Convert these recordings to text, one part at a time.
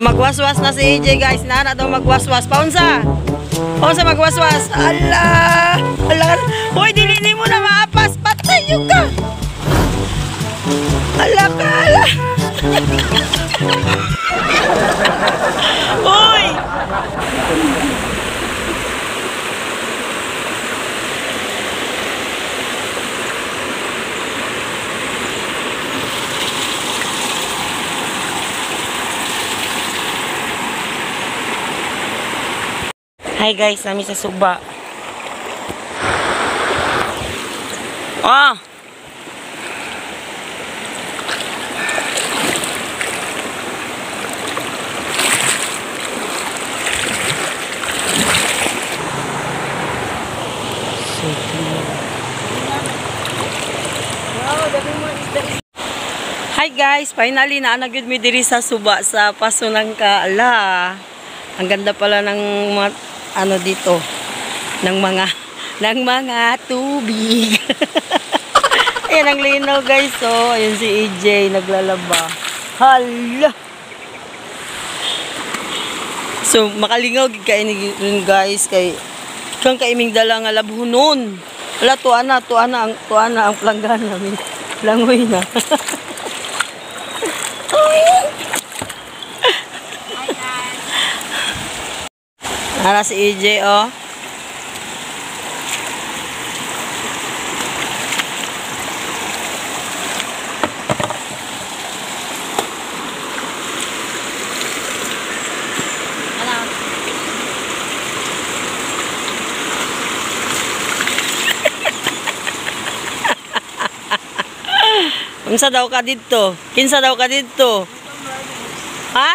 Magwaswas na si EJ guys. Nana daw magwaswas. Paunsa? Paunsa magwaswas? Allah! Allah! Hoy, dili mo na maapas. Patay yung ka! Allah ka! Allah! Hoy! Hi guys, nami sa Suba. Ah. Hi guys, finally naanagid mi diri sa Suba sa Paso ng Kaala. Ang ganda pala ng ano dito ng mga tubig. Ayan ang linaw guys. Oh, ayun si EJ naglalaba. Hala. So makalingaw gid kay ni guys kay kang kaiming dala nga labhunon. Wala tuana ang planggana namin. Langoy na. Para si EJ, oh. Unsa daw ka dito? Kinsa daw ka dito? Ha?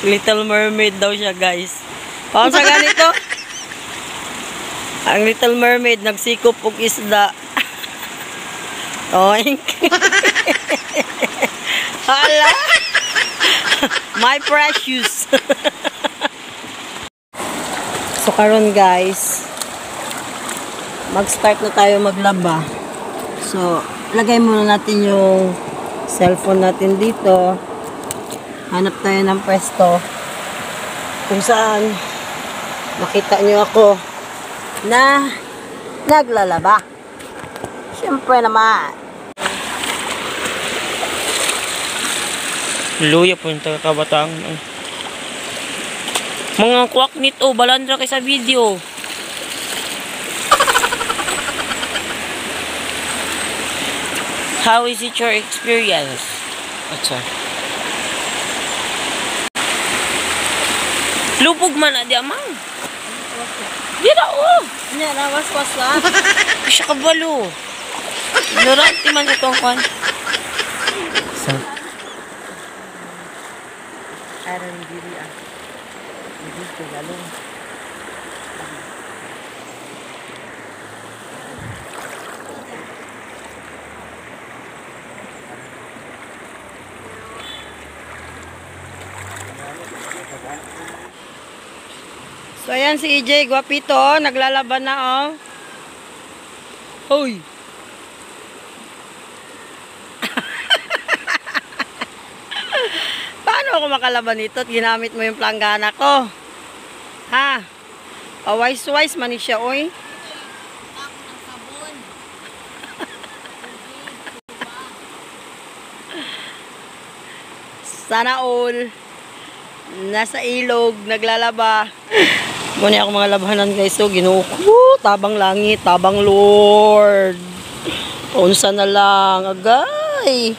Little Mermaid daw siya, guys. Paano sa ganito? Ang Little Mermaid nagsikop og isda. Oink. Hala. My precious. So karon guys, mag-start na tayo maglaba. So, lagay muna natin yung cellphone natin dito. Hanap tayo ng pwesto kung saan makita nyo ako na naglalaba. Siyempre naman. Luya po yung kabatang. Mga kwak nito, balandra kay sa video. How is it your experience? Atsa. Lupog man na di amang. Di na oh. Nya na waswas ka. Siya kabalo. Ignorante man sa tong kwan. So. Aron diri ah. Diri ko galong. So ayan si EJ, guwapito, naglalaban na oh. Hoy. Paano ako makalaban nito at ginamit mo yung planggana ko? Ha? Wise man siya oy. Sana all. Nasa ilog, naglalaba. Muna ako mga labahanan guys. So, Ginoo ko. Tabang langit, tabang Lord. Unsa na lang. Agay.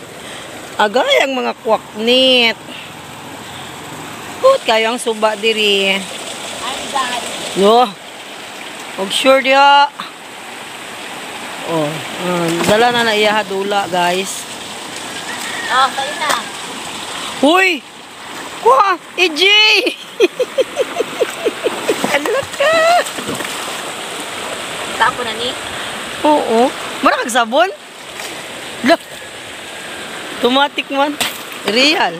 Agay ang mga kwaknit. Put kayo ang suba diri. No. Og sure dia. Oh, dala na iya hadula guys. Oh, kayo na. Huy! Kwa! EJ! Alak ka! Tapo na ni? Oo. Mara kag sabon? Look! Tumatik man. Real.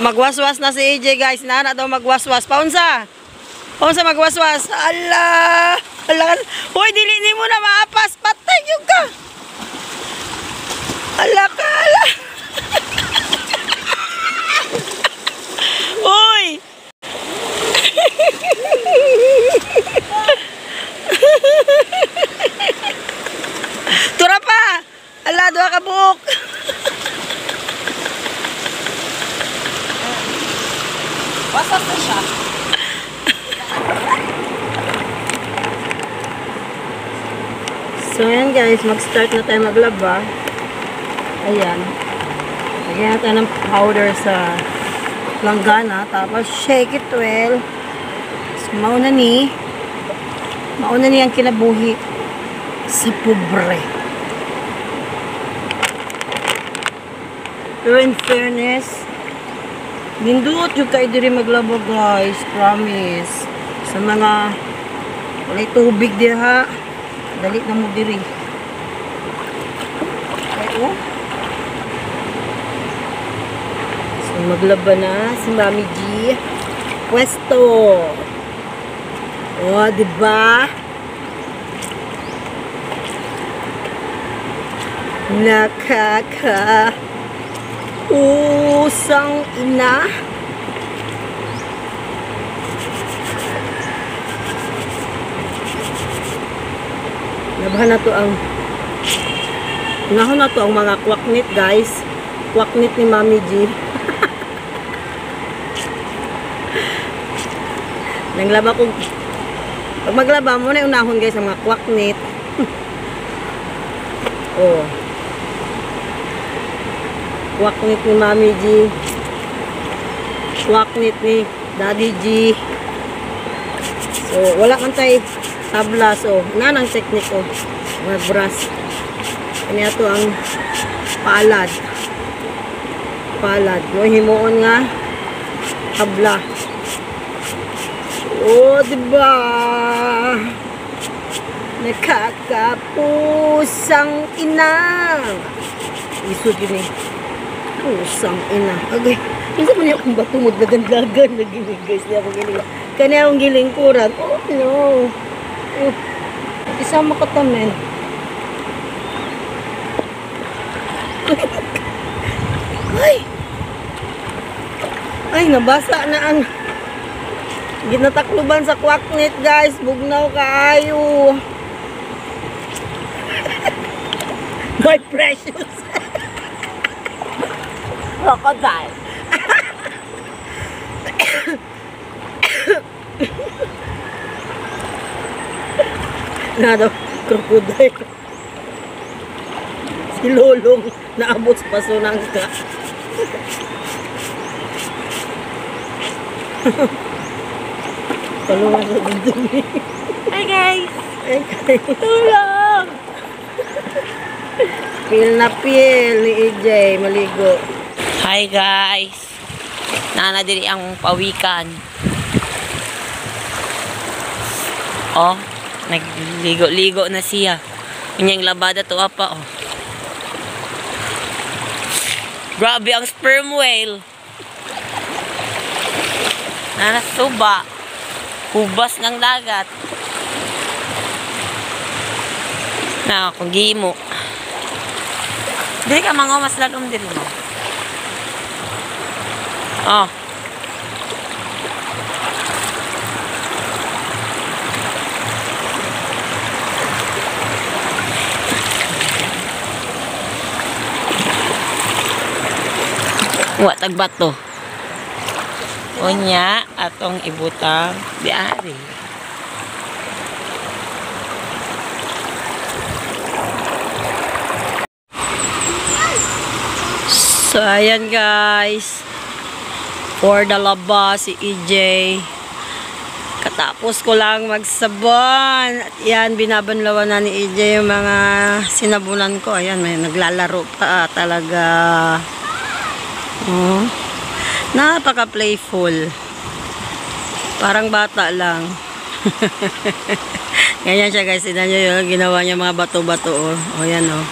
Magwaswas na si EJ guys. Nana daw magwaswas. Paunsa? Paunsa magwaswas? Allah! Allah! Hoy, dili mo na maapas. Patay yung ka! Allah ka! Allah! Basta na siya. So, ayan guys, mag-start na tayo maglaba. Ayan. Lagyan natin ng powder sa langgana. Tapos, shake it well. So, mauna ni ang kinabuhi sa pobre. Pero in fairness, nindot yung kayo diri maglaba guys. Promise. Sa mga walay tubig diha, dali na mo diri. Okay, oh. So, maglaba na si Mami G. Pwesto. Oh, diba? Usang ina. Labahan na to ang unahon na to ang mga kwaknit guys. Kwaknit ni Mami G. Nanglaba ko. Pag maglaba mo na unahon guys ang mga kwaknit. Oh. Kwaknit ni Mami G. Kwaknit ni Daddy G. So, wala kang tay tabla. So, nanang teknik ko. Mga brush. Kanya to ang palad. Palad. No, himuon nga tabla. Oh, diba? Nakakapusang ina. Isod yun eh. Pusang ina. Okay. Minsan mo niya akong batumod na gandagan na giling guys. Niya akong giling. Kanya akong gilingkuran. Oh no. Isama ka tamen. Ay, nabasa na ang ginatakluban sa kwaknit guys. Bugnaw kaayo. My precious. Crocodile. Nado, crocodile. Si Lolong naabot sa pasunang ka. Palungan sa dumi. Hi guys. Tulong! Pil na pil ni EJ maligo. Hi guys. Nana diri ang pawikan. Oh, nagligo-ligo na siya. Kanyang labada to apa oh. Grabe ang sperm whale. Nana suba. Hubas ng dagat. Na kung gimo. Dili ka mangomas lalom diri mo. Oh. Wa tagbato. Unya atong ibutang diari. So ayan guys. For the laba si EJ. Katapos ko lang magsabon. At yan, binabanlawan na ni EJ yung mga sinabunan ko. Ayan, may naglalaro pa talaga. Oh. Napaka-playful. Parang bata lang. Ganyan siya guys. Tignan nyo yun. Ginawa niya mga bato-bato. Oh. Oh, yan oh.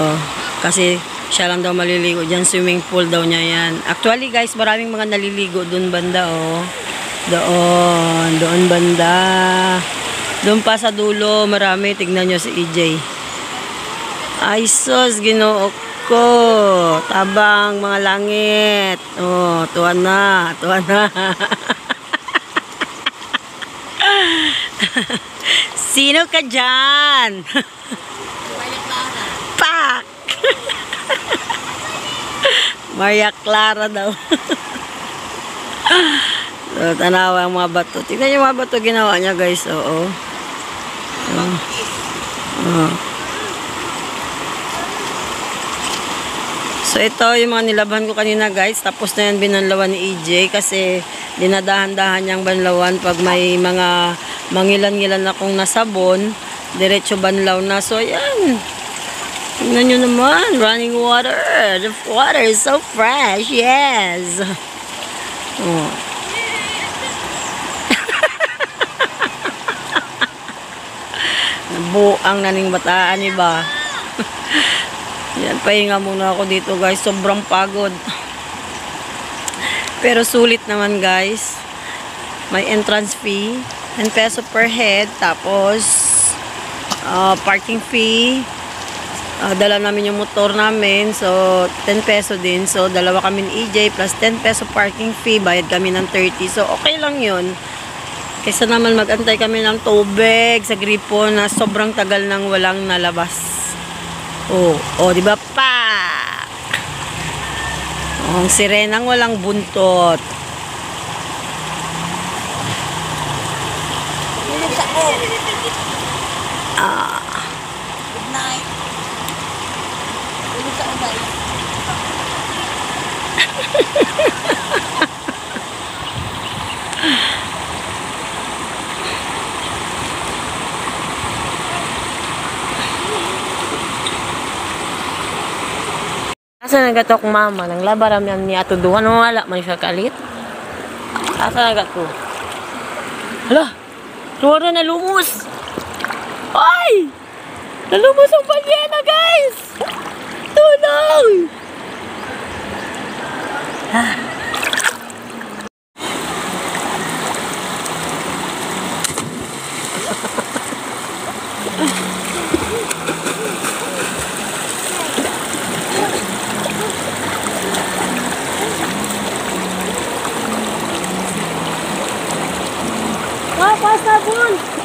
Oh. Kasi siya lang daw maliligo dyan. Swimming pool daw niya yan. Actually guys, maraming mga naliligo doon banda oh. Doon banda. Doon pa sa dulo, marami. Tignan nyo si EJ. Ay sus, Ginoo ko. Tabang mga langit. Oh, tuwa na. Tuwa na. Sino ka dyan? Pak! Maria Clara daw. So, tanawa ang mga bato. Tignan yung mga bato ginawa niya, guys. Oo. So, ito yung mga nilaban ko kanina, guys. Tapos na yan binanlawan ni EJ kasi dinadahan-dahan niyang banlawan pag may mga mangilan-ngilan akong nasabon. Diretso banlaw na. So, ayan. Tingnan nyo naman. Running water. The water is so fresh. Yes. Oh. Buang naning bataan, iba. Yan, pahinga muna ako dito, guys. Sobrang pagod. Pero sulit naman, guys. May entrance fee. 10 peso per head. Tapos, parking fee. Dala namin yung motor namin. So, 10 peso din. So, dalawa kami ni EJ plus 10 peso parking fee. Bayad kami ng 30. So, okay lang yun. Kaysa naman mag-antay kami ng tubig sa gripo na sobrang tagal nang walang nalabas. Oh, di ba pa? Oh, ang sirenang walang buntot. Good night. Tulog sa ubay. Asa nagatok mama nang labaram yan ni ato duha no wala man siya kalit. Asa nagato? Hala. Tuwa na lumos. Ay! Nalumos ang balyena, guys! Tulong! Sabon!